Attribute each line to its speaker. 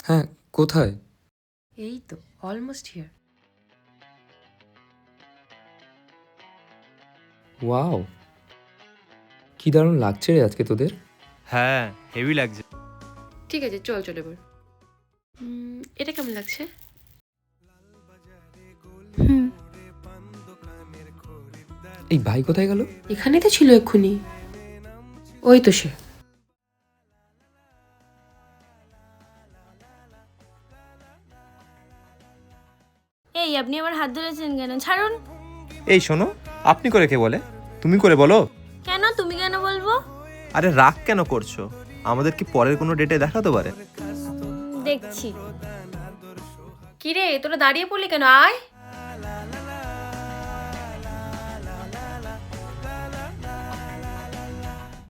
Speaker 1: হ্যাঁ, কোথায়?
Speaker 2: এই তো অলমোস্ট হিয়ার।
Speaker 1: ওয়াও, কি দারুণ লাগছে রে আজকে তোদের।
Speaker 3: হ্যাঁ, হেভি লাগছে।
Speaker 2: ঠিক আছে, চল চল এবার। এটা কেমন লাগছে?
Speaker 1: এই ভাই কোথায় গেল?
Speaker 2: এখানেই তো ছিল এক্ষুনি। ওই তো সে।
Speaker 4: এই আপনি আমার হাত ধরেছেন কেন? ছাড়ুন।
Speaker 3: এই শোনো, আপনি করে কে বলে? তুমি করে বলো।
Speaker 4: কেন তুমি কেন বলবো?
Speaker 3: আরে রাগ কেন করছো? আমাদের কি পরের কোনো ডেটে দেখাতে পারে?
Speaker 4: দেখছি।
Speaker 2: কিরে, তোরা দাঁড়িয়ে পড়লি কেন? আয়।